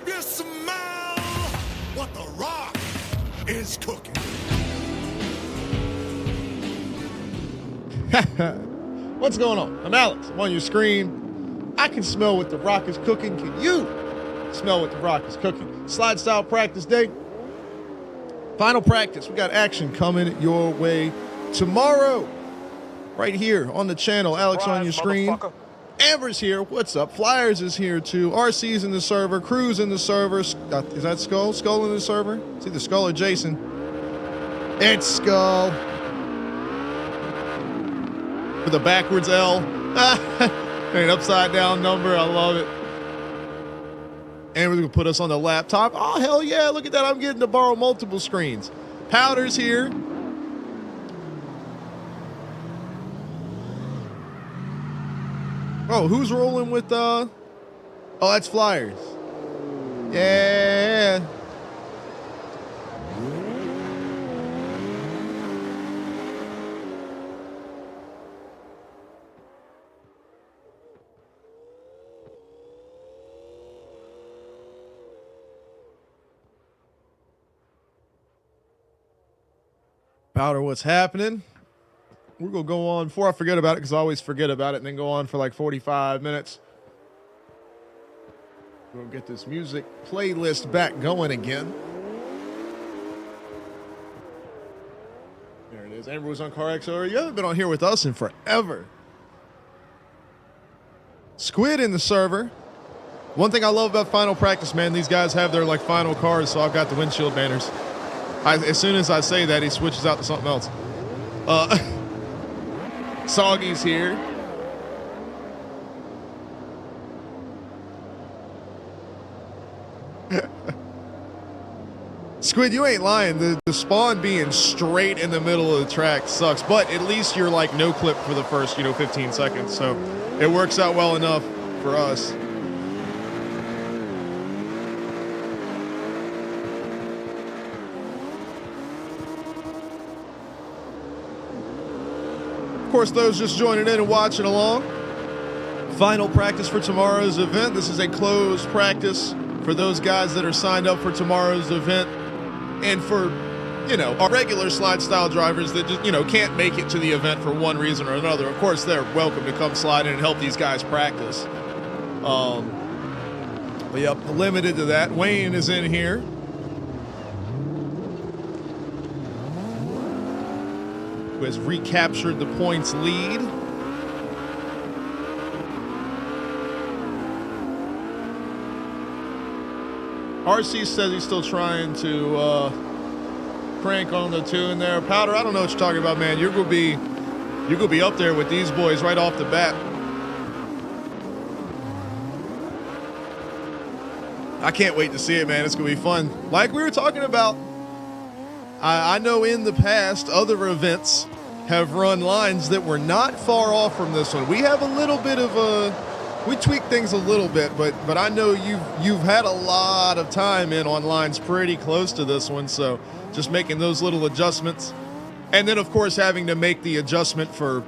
you smell what the Rock is cooking? What's going on? I'm Alex. I'm on your screen. I can smell what the Rock is cooking. Can you smell what the Rock is cooking? Slide style practice day. Final practice. We got action coming your way tomorrow. Right here on the channel. Alex on your screen. Amber's here. What's up? Flyers is here too. RC's in the server. Crew's in the server. Is that Skull? Skull in the server? It's either Skull or Jason. It's Skull. With a backwards L. An upside down number. I love it. Amber's gonna put us on the laptop. Oh, hell yeah. Look at that. I'm getting to borrow multiple screens. Powder's here. Oh, who's rolling with oh, that's Flyers. Yeah. Powder, what's happening? We're going to go on, before I forget about it, because I always forget about it, and then go on for like 45 minutes. We'll get this music playlist back going again. There it is. Amber was on CarXR. You haven't been on here with us in forever. Squid in the server. One thing I love about Final Practice, man, these guys have their like final cars, so I've got the windshield banners. As soon as I say that, he switches out to something else. Soggy's here. Squid, you ain't lying. The spawn being straight in the middle of the track sucks, but at least you're like no clip for the first, 15 seconds. So it works out well enough for us. Of course, those just joining in and watching along. Final practice for tomorrow's event. This is a closed practice for those guys that are signed up for tomorrow's event, and for, our regular slide style drivers that just, can't make it to the event for one reason or another. Of course, they're welcome to come slide in and help these guys practice. But yep, limited to that. Wayne is in here. Who has recaptured the points lead. RC says he's still trying to crank on the tune there. Powder, I don't know what you're talking about, man. You're gonna be up there with these boys right off the bat. I can't wait to see it, man. It's gonna be fun. Like we were talking about, I know in the past other events have run lines that were not far off from this one. We have a little bit of we tweak things a little bit, but I know you've had a lot of time in on lines pretty close to this one, so just making those little adjustments. And then of course having to make the adjustment for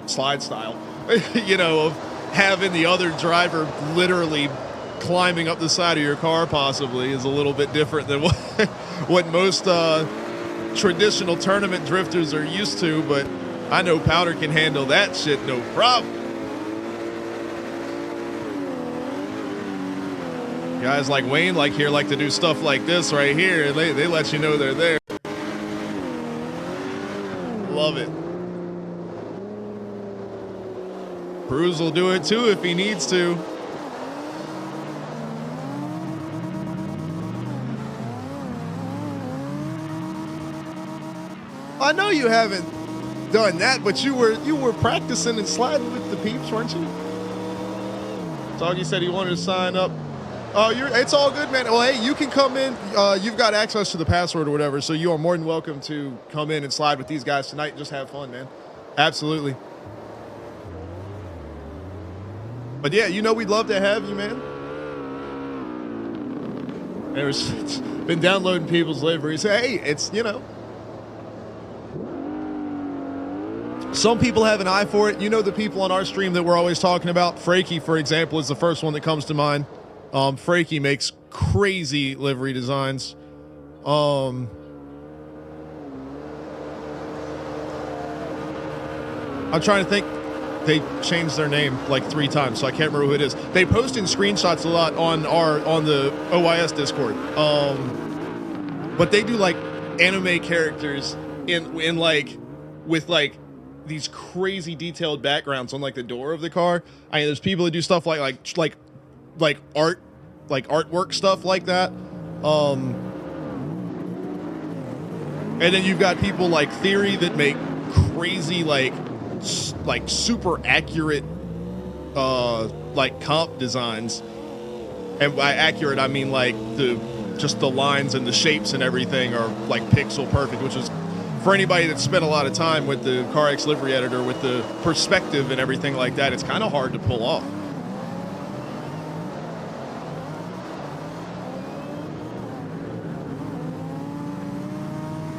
slide style, of having the other driver literally climbing up the side of your car possibly is a little bit different than what most traditional tournament drifters are used to, but I know Powder can handle that shit no problem. Guys like Wayne like to do stuff like this right here. They let you know they're there. Love it. Cruz will do it too if he needs to. I know you haven't done that, but you were practicing and sliding with the peeps, weren't you? Soggy said he wanted to sign up. Oh, it's all good, man. Well, hey, you can come in. You've got access to the password or whatever, so you are more than welcome to come in and slide with these guys tonight and just have fun, man. Absolutely. But yeah, we'd love to have you, man. There's been downloading people's liveries. Hey, it's, some people have an eye for it. The people on our stream that we're always talking about. Frakey, for example, is the first one that comes to mind. Frakey makes crazy livery designs. I'm trying to think. They changed their name like 3 times, so I can't remember who it is. They post in screenshots a lot on the OYS Discord. But they do like anime characters in like with like these crazy detailed backgrounds on like the door of the car. I mean, there's people that do stuff like art, like artwork stuff like that. And then you've got people like Theory that make crazy like super accurate like comp designs, and by accurate I mean like the lines and the shapes and everything are like pixel perfect, which is, for anybody that's spent a lot of time with the CarX livery editor with the perspective and everything like that, it's kind of hard to pull off.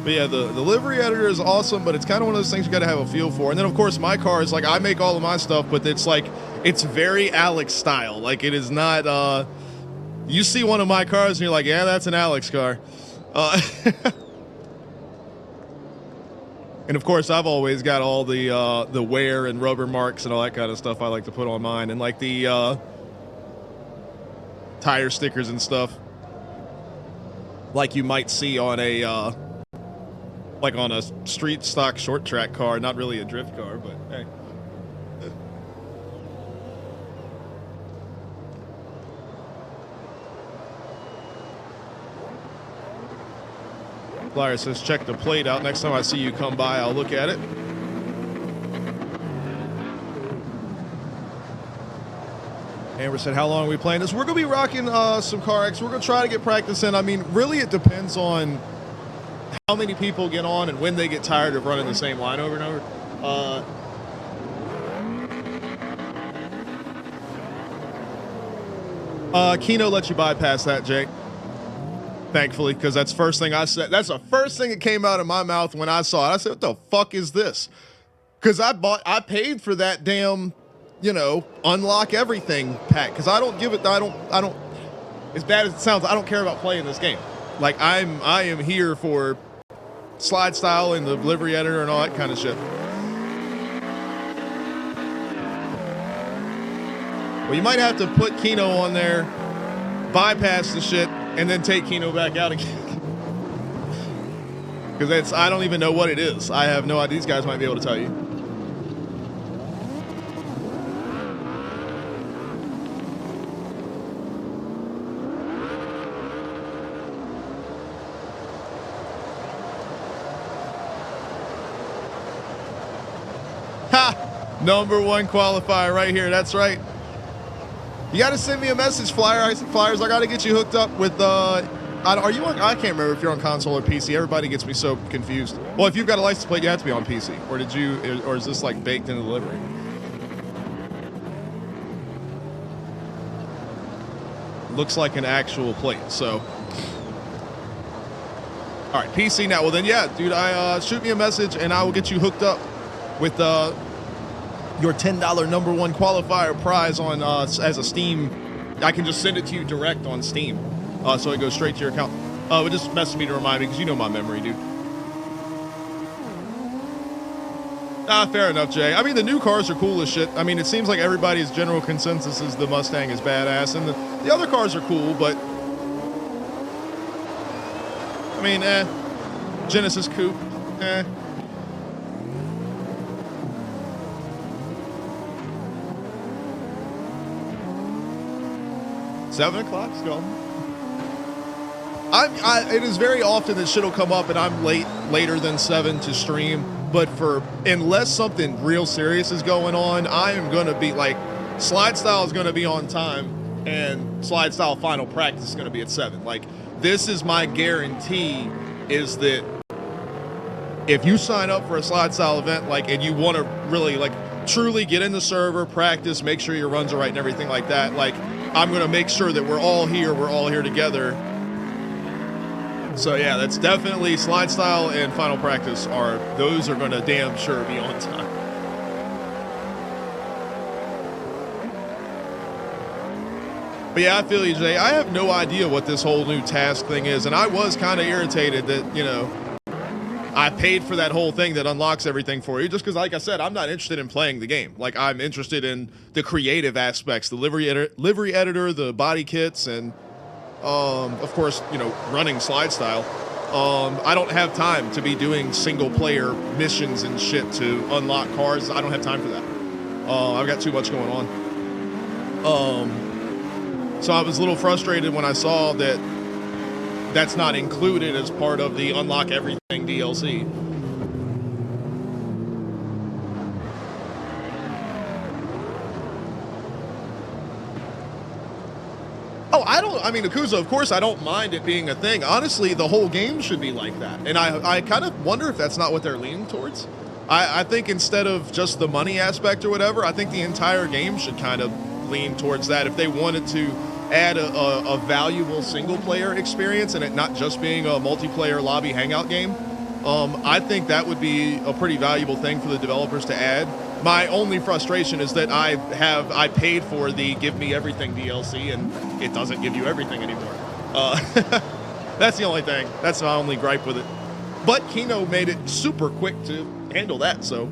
But yeah, the livery editor is awesome, but it's kind of one of those things you got to have a feel for. And then, of course, my car is like, I make all of my stuff, but it's like, it's very Alex style. Like, it is not, you see one of my cars and you're like, yeah, that's an Alex car. And, of course, I've always got all the wear and rubber marks and all that kind of stuff I like to put on mine. And, like, the tire stickers and stuff. Like you might see on a... like on a street stock short track car, not really a drift car, but hey. Flyer says, check the plate out. Next time I see you come by, I'll look at it. Amber said, how long are we playing this? We're going to be rocking some CarX. We're going to try to get practice in. I mean, really it depends on how many people get on and when they get tired of running the same line over and over. Kino lets you bypass that, Jake. Thankfully, because that's the first thing I said. That's the first thing that came out of my mouth when I saw it. I said, what the fuck is this? Because I paid for that damn, unlock everything pack. Because I don't, as bad as it sounds, I don't care about playing this game. Like, I am here for slide style and the livery editor and all that kind of shit. Well, you might have to put Kino on there, bypass the shit, and then take Kino back out again. Because I don't even know what it is. I have no idea. These guys might be able to tell you. #1 qualifier right here. That's right. You got to send me a message, Flyers. I got to get you hooked up with. Are you on? I can't remember if you're on console or PC. Everybody gets me so confused. Well, if you've got a license plate, you have to be on PC. Or is this like baked into the livery? Looks like an actual plate. So, all right, PC now. Well then, yeah, dude. Shoot me a message and I will get you hooked up with your $10 #1 qualifier prize on as a Steam. I can just send it to you direct on Steam, so it goes straight to your account. It just messaged me to remind me because you know my memory, dude. Fair enough, Jay. I mean, the new cars are cool as shit. I mean, it seems like everybody's general consensus is the Mustang is badass, and the other cars are cool, but I mean, Genesis Coupe, 7 o'clock, let's go. It is very often that shit will come up and I'm later than 7 to stream, but unless something real serious is going on, I am going to be like, slide style is going to be on time and slide style final practice is going to be at 7. Like, this is my guarantee, is that if you sign up for a slide style event, like, and you want to really like truly get in the server, practice, make sure your runs are right and everything like that, like, I'm going to make sure that we're all here together. So yeah, that's definitely slide style and final practice those are going to damn sure be on time. But yeah, I feel you, Jay. I have no idea what this whole new task thing is, and I was kind of irritated that, you know, I paid for that whole thing that unlocks everything for you just because, like I said, I'm not interested in playing the game. Like, I'm interested in the creative aspects, the livery editor, the body kits, and, of course, you know, running slide style. I don't have time to be doing single-player missions and shit to unlock cars. I don't have time for that. I've got too much going on. So I was a little frustrated when I saw that that's not included as part of the Unlock Everything DLC. Oh, I mean, Akuza, of course, I don't mind it being a thing. Honestly, the whole game should be like that. And I kind of wonder if that's not what they're leaning towards. I think instead of just the money aspect or whatever, I think the entire game should kind of lean towards that. If they wanted to add a valuable single-player experience and it not just being a multiplayer lobby hangout game, I think that would be a pretty valuable thing for the developers to add. My only frustration is that I paid for the Give Me Everything DLC and it doesn't give you everything anymore. That's the only thing. That's my only gripe with it. But Kino made it super quick to handle that, so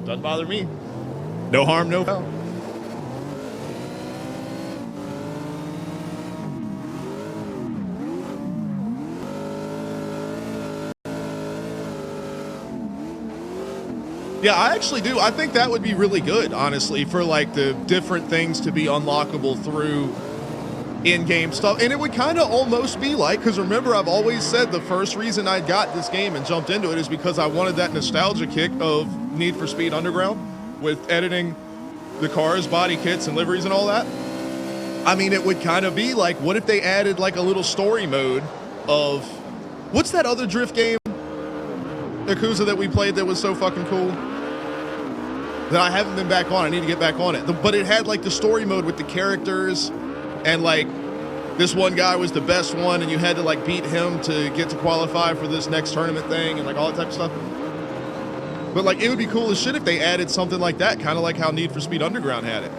doesn't bother me. No harm, no foul. Yeah, I actually do. I think that would be really good, honestly, for like the different things to be unlockable through in-game stuff. And it would kind of almost be like, because remember, I've always said the first reason I got this game and jumped into it is because I wanted that nostalgia kick of Need for Speed Underground with editing the cars, body kits, and liveries and all that. I mean, it would kind of be like, what if they added like a little story mode of, what's that other drift game, Yakuza, that we played that was so fucking cool? That I haven't been back on. I need to get back on it. But it had like the story mode with the characters, and like this one guy was the best one, and you had to like beat him to get to qualify for this next tournament thing, and like all that type of stuff. But like it would be cool as shit if they added something like that, kind of like how Need for Speed Underground had it.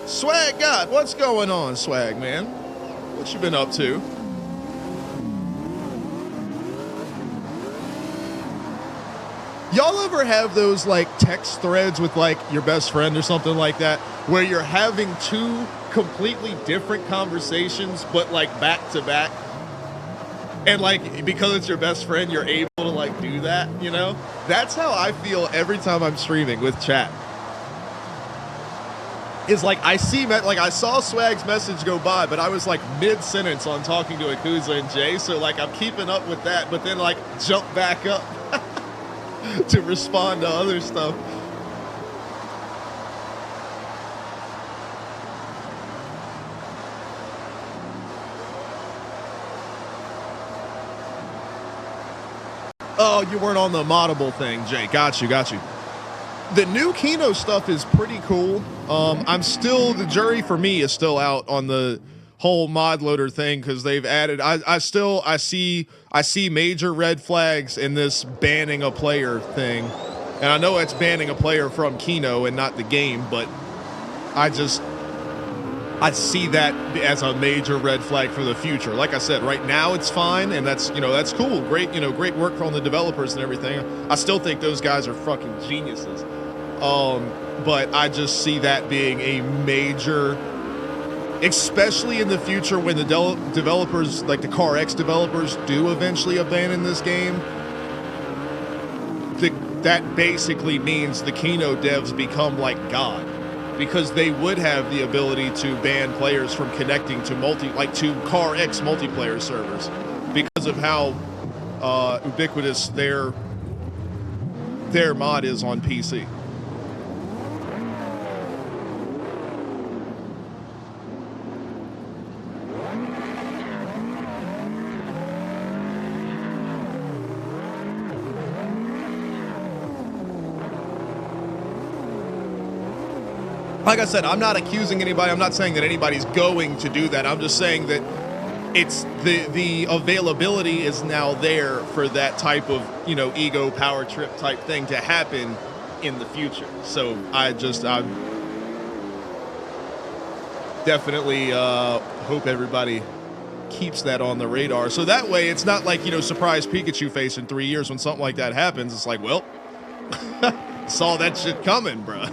Swag God, what's going on, Swag man? What you been up to? Y'all ever have those like text threads with like your best friend or something like that, where you're having two completely different conversations, but like back to back? And like, because it's your best friend, you're able to like do that, you know? That's how I feel every time I'm streaming with chat. Is like I saw Swag's message go by, but I was like mid-sentence on talking to Akuza and Jay, so like I'm keeping up with that, but then like jump back up to respond to other stuff. Oh, you weren't on the moddable thing, Jay. Got you. The new Kino stuff is pretty cool. I'm still, the jury for me is still out on the whole mod loader thing because they've added. I see major red flags in this banning a player thing, and I know it's banning a player from Kino and not the game, but I see that as a major red flag for the future. Like I said, right now it's fine, and that's cool. Great, great work from the developers and everything. I still think those guys are fucking geniuses. But I just see that being a major, especially in the future when the developers, like the CarX developers, do eventually abandon this game. That basically means the Kino devs become like God, because they would have the ability to ban players from connecting to to CarX multiplayer servers because of how ubiquitous their mod is on PC. like I said, I'm not accusing anybody. I'm not saying that anybody's going to do that. I'm just saying that it's the availability is now there for that type of, ego power trip type thing to happen in the future. So I definitely hope everybody keeps that on the radar. So that way it's not like, surprise Pikachu face in 3 years when something like that happens. It's like, well, saw that shit coming, bruh.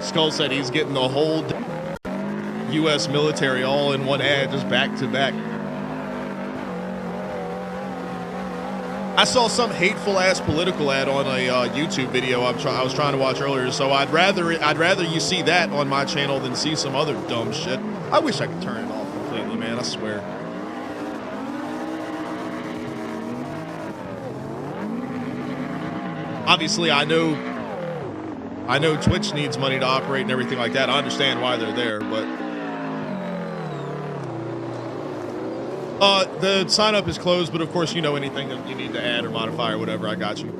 Skull said he's getting the whole U.S. military all in one ad, just back to back. I saw some hateful ass political ad on a YouTube video I was trying to watch earlier, so I'd rather you see that on my channel than see some other dumb shit. I wish I could turn it off completely, man. I swear. Obviously, I know Twitch needs money to operate and everything like that. I understand why they're there, but the sign up is closed, but of course, anything that you need to add or modify or whatever, I got you.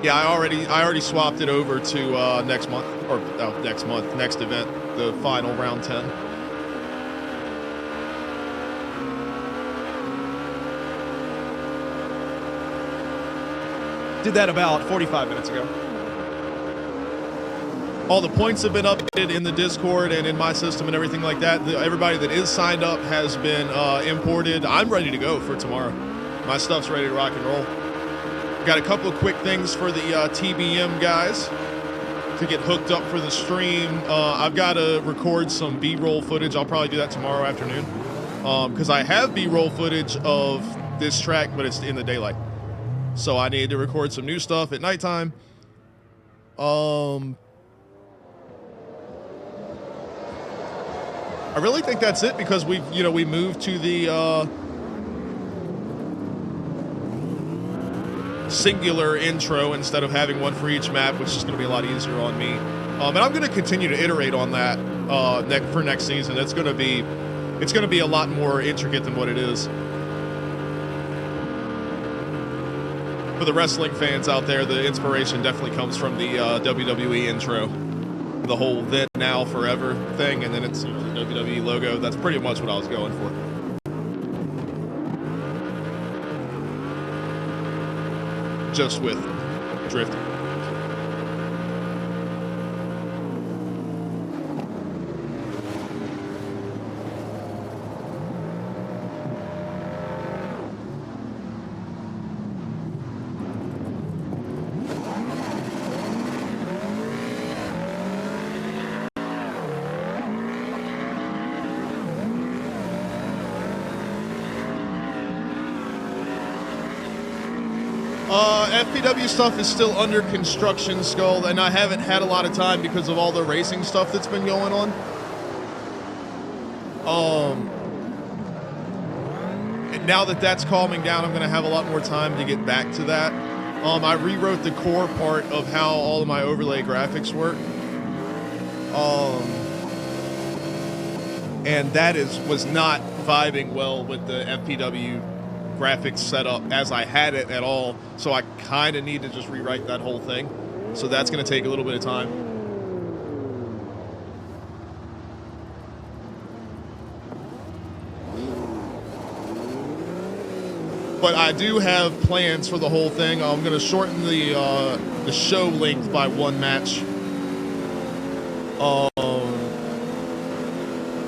Yeah, I already swapped it over to next event, the final round 10. Did that about 45 minutes ago. All the points have been updated in the Discord and in my system and everything like that. Everybody that is signed up has been imported. I'm ready to go for tomorrow. My stuff's ready to rock and roll. Got a couple of quick things for the TBM guys to get hooked up for the stream. I've got to record some B-roll footage. I'll probably do that tomorrow afternoon because I have B-roll footage of this track, but it's in the daylight. So I need to record some new stuff at nighttime. I really think that's it because we moved to the singular intro instead of having one for each map, which is going to be a lot easier on me. And I'm going to continue to iterate on that for next season. It's going to be a lot more intricate than what it is. For the wrestling fans out there, the inspiration definitely comes from the WWE intro. The whole then, now, forever thing, and then it's the WWE logo. That's pretty much what I was going for. Just with drifting. FPW stuff is still under construction, Skull, and I haven't had a lot of time because of all the racing stuff that's been going on. And now that that's calming down, I'm going to have a lot more time to get back to that. I rewrote the core part of how all of my overlay graphics work. And that was not vibing well with the FPW graphics setup as I had it at all, so I kind of need to just rewrite that whole thing. So that's going to take a little bit of time. But I do have plans for the whole thing. I'm going to shorten the show length by one match.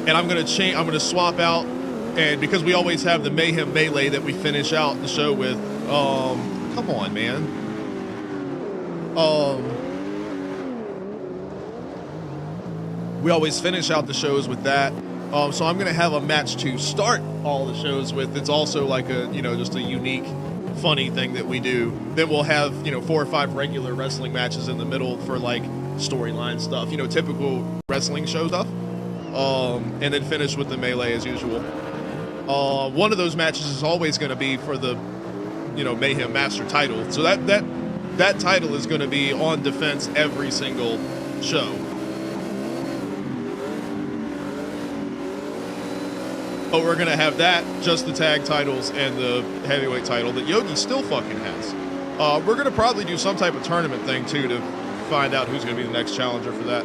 And I'm going to swap out. And because we always have the Mayhem Melee that we finish out the show with, come on, man. We always finish out the shows with that. So I'm going to have a match to start all the shows with. It's also like just a unique, funny thing that we do. Then we'll have, 4 or 5 regular wrestling matches in the middle for like storyline stuff, typical wrestling show stuff. And then finish with the Melee as usual. One of those matches is always going to be for the, Mayhem Master title. So that title is going to be on defense every single show. But we're going to have that, just the tag titles and the heavyweight title that Yogi still fucking has. We're going to probably do some type of tournament thing, too, to find out who's going to be the next challenger for that.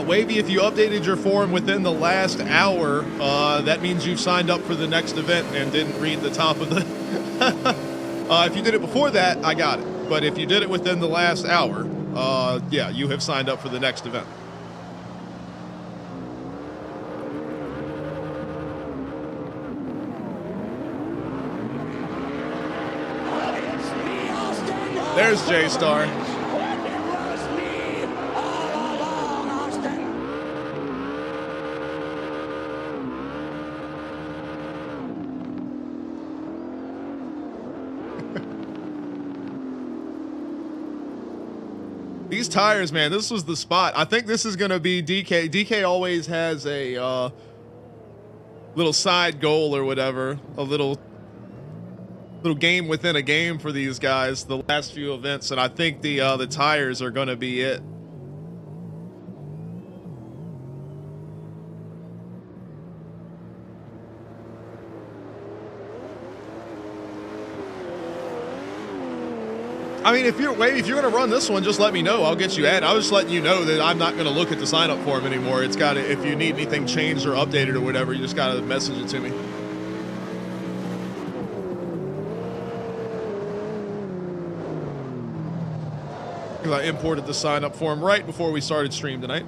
Wavy, if you updated your form within the last hour, that means you've signed up for the next event and didn't read the top of the... if you did it before that, I got it. But if you did it within the last hour, yeah, you have signed up for the next event. There's J-Star. These tires, man, this was the spot. I think this is going to be DK. DK always has a little side goal or whatever, a little game within a game for these guys, the last few events, and I think the tires are going to be it. I mean, if you're going to run this one, just let me know. I'll get you added. I was just letting you know that I'm not going to look at the sign up form anymore. It's got to, if you need anything changed or updated or whatever, you just got to message it to me. Because I imported the sign up form right before we started stream tonight.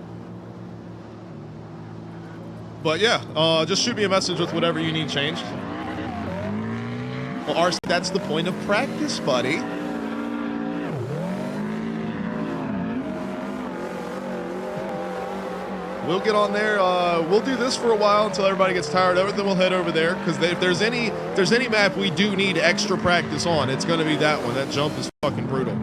But yeah, just shoot me a message with whatever you need changed. Well, RC, that's the point of practice, buddy. We'll get on there. We'll do this for a while until everybody gets tired of it. Then we'll head over there because if there's any map we do need extra practice on, it's going to be that one. That jump is fucking brutal.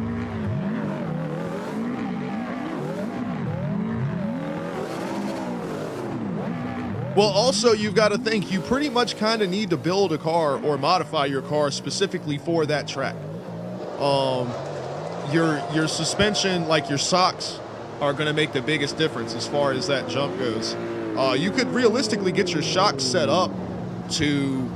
Well, also you've got to think you pretty much kind of need to build a car or modify your car specifically for that track. Your suspension, like your socks, are going to make the biggest difference as far as that jump goes. You could realistically get your shocks set up to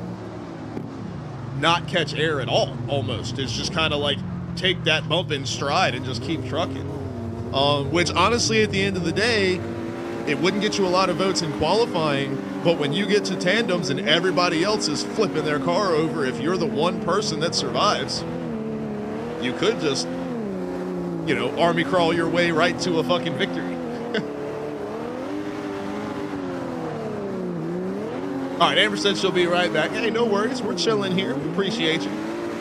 not catch air at all, almost. It's just kind of like take that bump in stride and just keep trucking. Which honestly, at the end of the day, it wouldn't get you a lot of votes in qualifying, but when you get to tandems and everybody else is flipping their car over, if you're the one person that survives, you could just, you know, army crawl your way right to a fucking victory. All right, Amber said she'll be right back. Hey, no worries. We're chilling here. We appreciate you.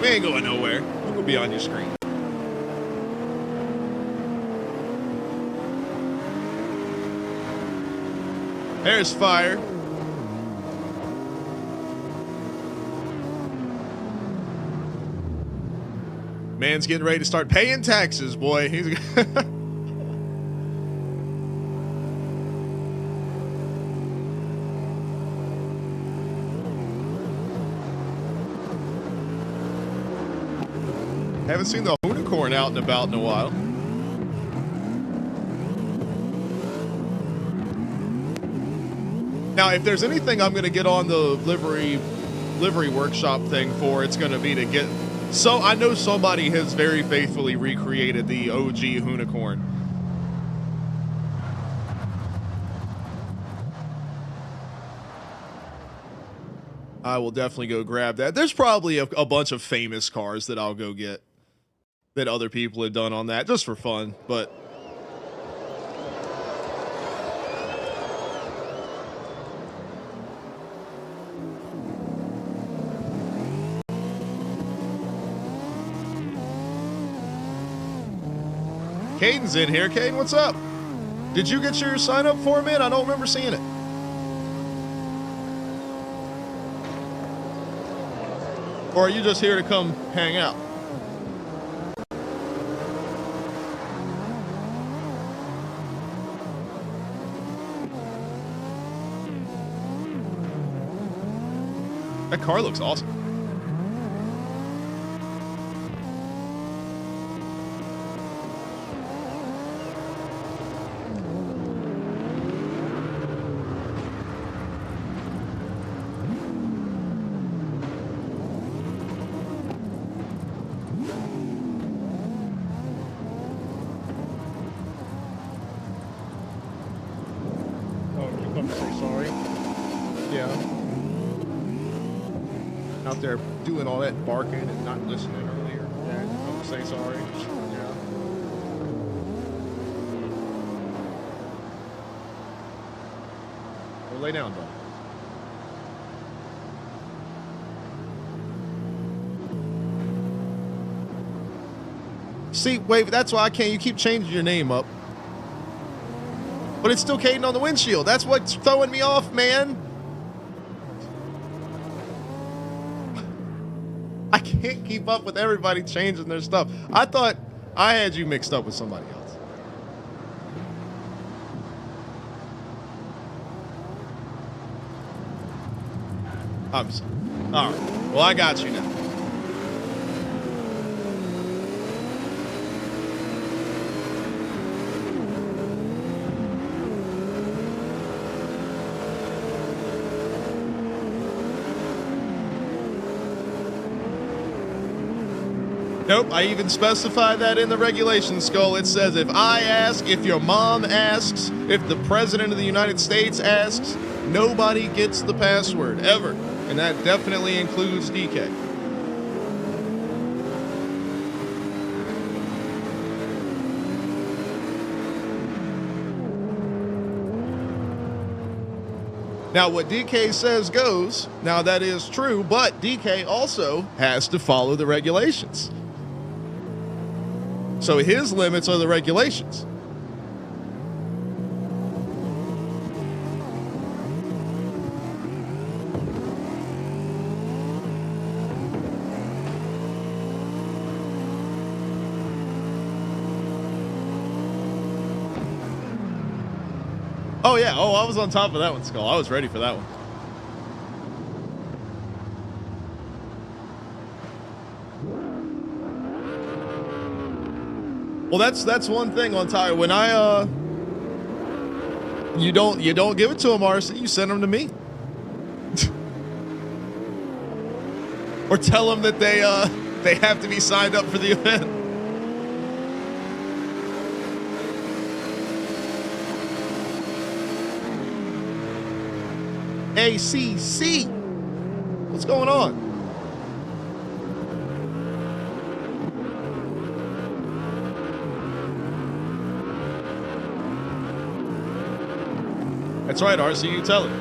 We ain't going nowhere. We'll be on your screen. There's fire. Man's getting ready to start paying taxes, boy. He's haven't seen the unicorn out and about in a while. Now, if there's anything I'm going to get on the livery workshop thing for, it's going to be to get... So I know somebody has very faithfully recreated the OG unicorn. I will definitely go grab that. There's probably a bunch of famous cars that I'll go get that other people have done on that just for fun, but... Caden's in here. Caden, what's up? Did you get your sign up form in? I don't remember seeing it. Or are you just here to come hang out? That car looks awesome. come to say sorry. Yeah. Out there doing all that barking and not listening earlier. Yeah, come to say sorry. Yeah. Well, lay down, dog. See, wait, that's why I can't. You keep changing your name up. But it's still Caden on the windshield. That's what's throwing me off, man. I can't keep up with everybody changing their stuff. I thought I had you mixed up with somebody else. I'm sorry. All right. Well, I got you now. Nope, I even specified that in the regulations, Skull. It says if I ask, if your mom asks, if the President of the United States asks, nobody gets the password, ever. And that definitely includes DK. Now, what DK says goes. Now, that is true, but DK also has to follow the regulations. So his limits are the regulations. Oh, yeah. Oh, I was on top of that one, Skull. I was ready for that one. Well, that's one thing on Tyler. When you don't give it to him, RC. You send them to me, or tell them that they have to be signed up for the event. ACC, what's going on? That's right, RC, you tell it.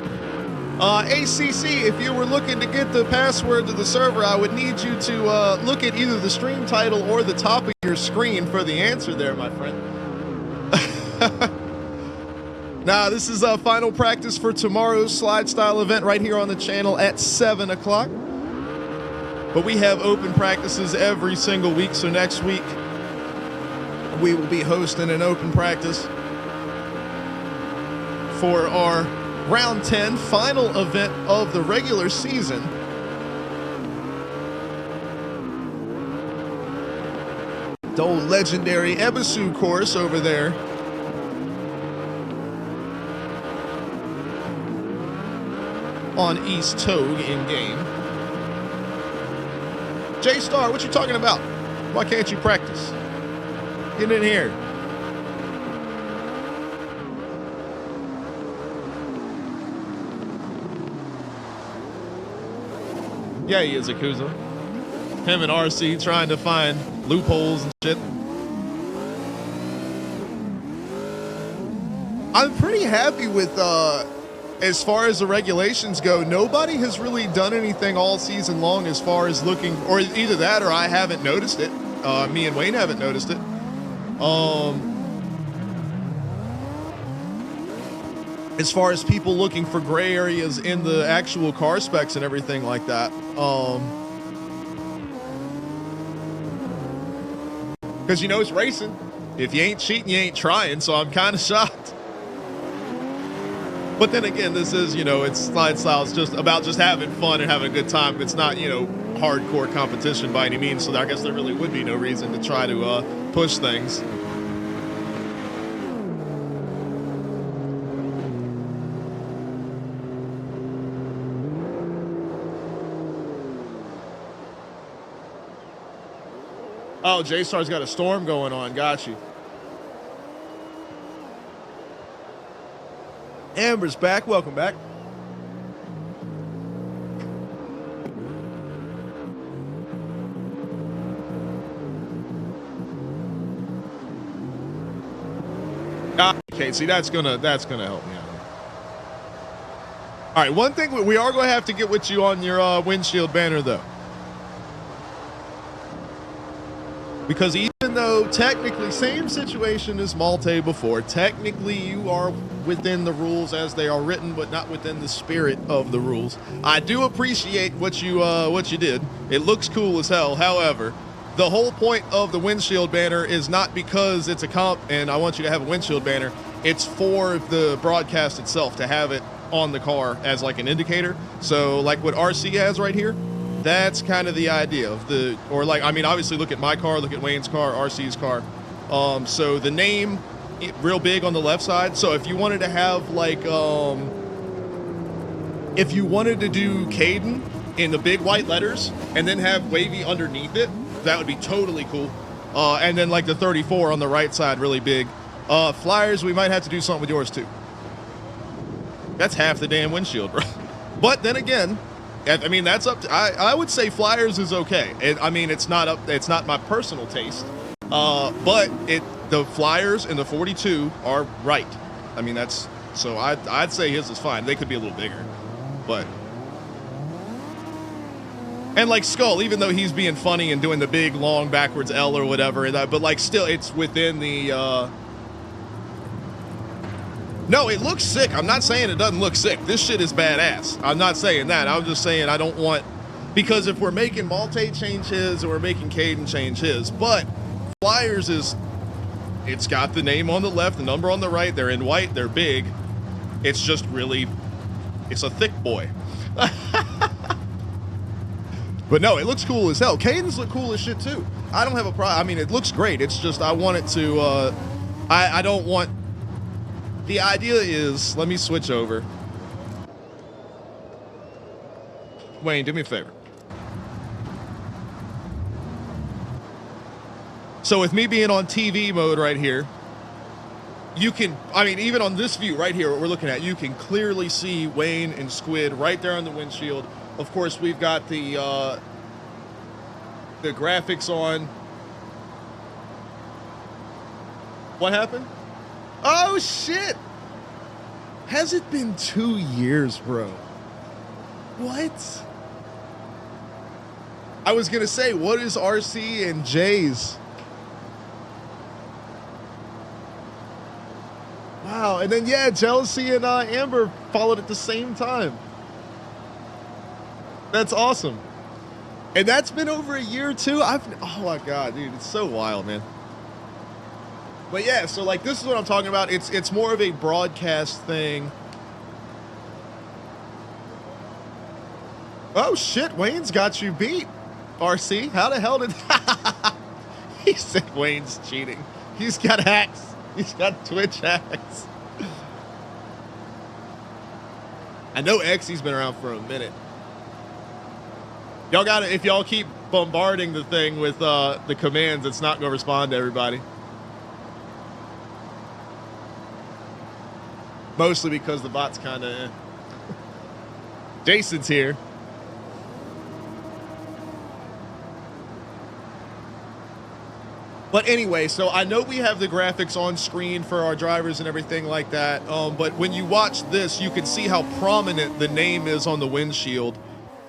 ACC, if you were looking to get the password to the server, I would need you to look at either the stream title or the top of your screen for the answer there, my friend. Now, this is final practice for tomorrow's slide style event right here on the channel at 7 o'clock. But we have open practices every single week, so next week we will be hosting an open practice for our round 10 final event of the regular season. The old legendary Ebisu course over there. On East Togue in game. J-Star, what you talking about? Why can't you practice? Get in here. Yeah, he is, Yakuza. Him and RC trying to find loopholes and shit. I'm pretty happy with, as far as the regulations go, nobody has really done anything all season long as far as looking, or either that or I haven't noticed it. Me and Wayne haven't noticed it. As far as people looking for gray areas in the actual car specs and everything like that. Because, you know, it's racing. If you ain't cheating, you ain't trying. So I'm kind of shocked. But then again, this is, you know, it's slide style. It's just about just having fun and having a good time. It's not, you know, hardcore competition by any means. So I guess there really would be no reason to try to push things. Oh, J-Star's got a storm going on. Got you. Amber's back. Welcome back. Okay, see, that's gonna help me out. All right, one thing we are going to have to get with you on your windshield banner, though. Because even though technically same situation as Malte before, technically you are within the rules as they are written, but not within the spirit of the rules. I do appreciate what you did. It looks cool as hell. However, the whole point of the windshield banner is not because it's a comp and I want you to have a windshield banner. It's for the broadcast itself to have it on the car as like an indicator. So like what RC has right here, that's kind of the idea of obviously look at my car, look at Wayne's car, RC's car. So the name real big on the left side. So if you wanted to have if you wanted to do Caden in the big white letters and then have Wavy underneath it, that would be totally cool. And then like the 34 on the right side, really big. Flyers, we might have to do something with yours too. That's half the damn windshield, bro. But then again, I mean, that's up to, I would say Flyers is okay. It's not my personal taste. But the Flyers and the 42 are right. I mean, I'd say his is fine. They could be a little bigger, but. And like Skull, even though he's being funny and doing the big long backwards L or whatever, but like still it's within the, no, it looks sick. I'm not saying it doesn't look sick. This shit is badass. I'm not saying that. I'm just saying I don't want, because if we're making Malte change his or we're making Caden change his, but Flyers it's got the name on the left, the number on the right. They're in white. They're big. It's just really, it's a thick boy. But no, it looks cool as hell. Caden's look cool as shit too. I don't have a problem. I mean, it looks great. It's just I want it to, I don't want, the idea is, let me switch over. Wayne, do me a favor. So with me being on TV mode right here, you can, I mean, even on this view right here, what we're looking at, you can clearly see Wayne and Squid right there on the windshield. Of course, we've got the graphics on. What happened? Oh, shit. Has it been 2 years, bro? What? I was going to say, what is RC and Jay's? Wow. And then, yeah, Jealousy and Amber followed at the same time. That's awesome. And that's been over a year too. Oh my God, dude, it's so wild, man. But yeah, so like this is what I'm talking about. It's more of a broadcast thing. Oh shit, Wayne's got you beat. RC, how the hell did he said Wayne's cheating. He's got hacks. He's got Twitch hacks. I know Xy's been around for a minute. Y'all got it. If y'all keep bombarding the thing with the commands, it's not going to respond to everybody. Mostly because the bot's kind of. Jason's here. But anyway, so I know we have the graphics on screen for our drivers and everything like that. But when you watch this, you can see how prominent the name is on the windshield.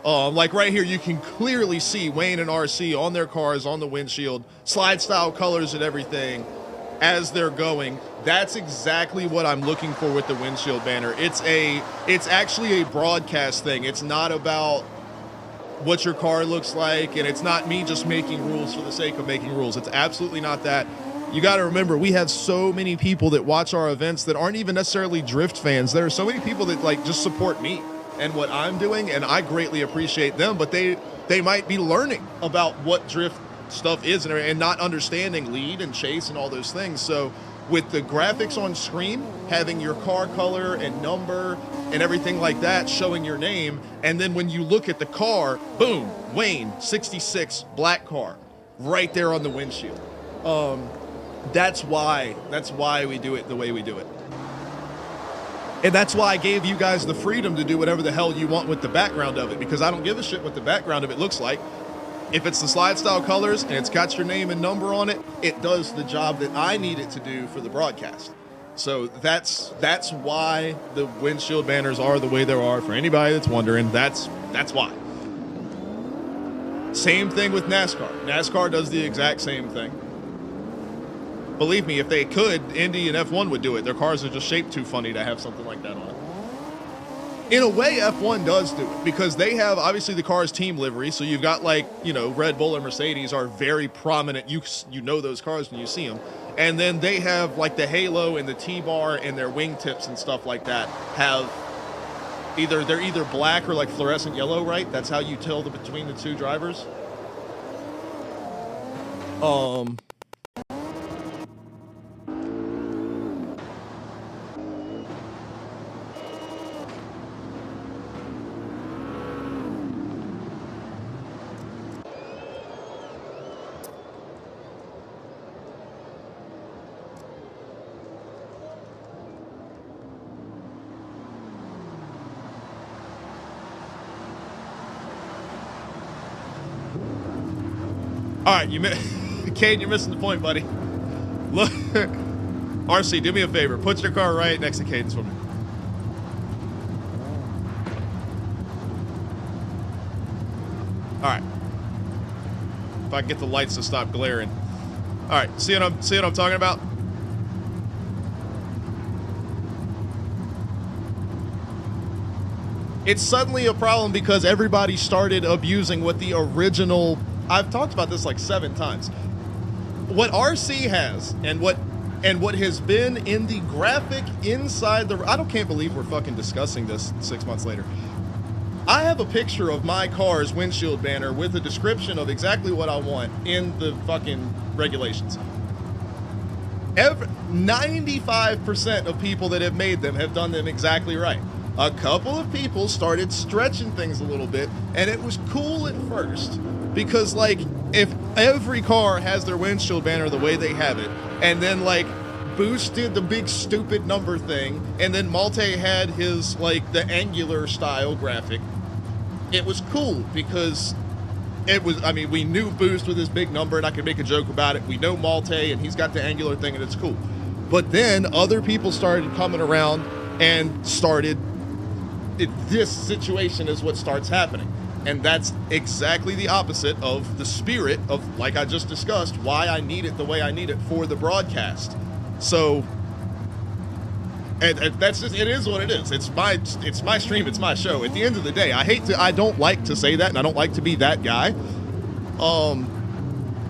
Like right here, you can clearly see Wayne and RC on their cars, on the windshield, slide style colors and everything as they're going. That's exactly what I'm looking for with the windshield banner. It's actually a broadcast thing. It's not about what your car looks like, and it's not me just making rules for the sake of making rules. It's absolutely not that. You got to remember, we have so many people that watch our events that aren't even necessarily drift fans. There are so many people that like just support me and what I'm doing, and I greatly appreciate them, but they might be learning about what drift stuff is and not understanding lead and chase and all those things. So with the graphics on screen, having your car color and number and everything like that showing your name, and then when you look at the car, boom, Wayne 66 black car right there on the windshield. That's why we do it the way we do it. And that's why I gave you guys the freedom to do whatever the hell you want with the background of it, because I don't give a shit what the background of it looks like. If it's the slide style colors and it's got your name and number on it, it does the job that I need it to do for the broadcast. So that's why the windshield banners are the way they are. For anybody that's wondering, that's why. Same thing with NASCAR. NASCAR does the exact same thing. Believe me, if they could, Indy and F1 would do it. Their cars are just shaped too funny to have something like that on it. In a way, F1 does do it because they have, obviously, the car's team livery. So you've got, like, you know, Red Bull and Mercedes are very prominent. You know those cars when you see them. And then they have, like, the halo and the T-bar and their wingtips and stuff like that have they're either black or, like, fluorescent yellow, right? That's how you tell between the two drivers. All right, Cade, you're missing the point, buddy. Look, RC, do me a favor. Put your car right next to Caden's for me. All right. If I can get the lights to stop glaring. All right, see what I'm talking about? It's suddenly a problem because everybody started abusing what the original. I've talked about this like 7 times. What RC has and what has been in the graphic inside the. Can't believe we're fucking discussing this 6 months later. I have a picture of my car's windshield banner with a description of exactly what I want in the fucking regulations. 95% of people that have made them have done them exactly right. A couple of people started stretching things a little bit, and it was cool at first because, like, if every car has their windshield banner the way they have it, and then, like, Boost did the big stupid number thing, and then Malte had his, like, the angular style graphic, it was cool because it was, I mean, we knew Boost with his big number, and I could make a joke about it. We know Malte, and he's got the angular thing, and it's cool. But then other people started coming around and started, this situation is what starts happening. And that's exactly the opposite of the spirit of, like I just discussed, why I need it the way I need it for the broadcast. So, and that's just, it is what it is. It's my stream, it's my show. At the end of the day, I don't like to say that, and I don't like to be that guy.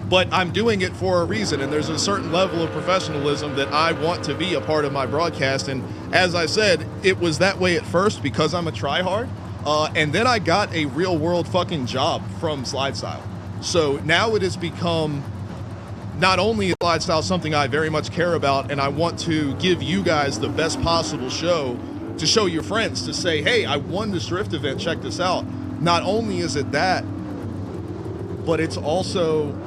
But I'm doing it for a reason, and there's a certain level of professionalism that I want to be a part of my broadcast. And as I said, it was that way at first because I'm a tryhard. And then I got a real world fucking job from Slide Style. So now it has become not only Slide Style something I very much care about, and I want to give you guys the best possible show to show your friends, to say, hey, I won this drift event, check this out. Not only is it that, but it's also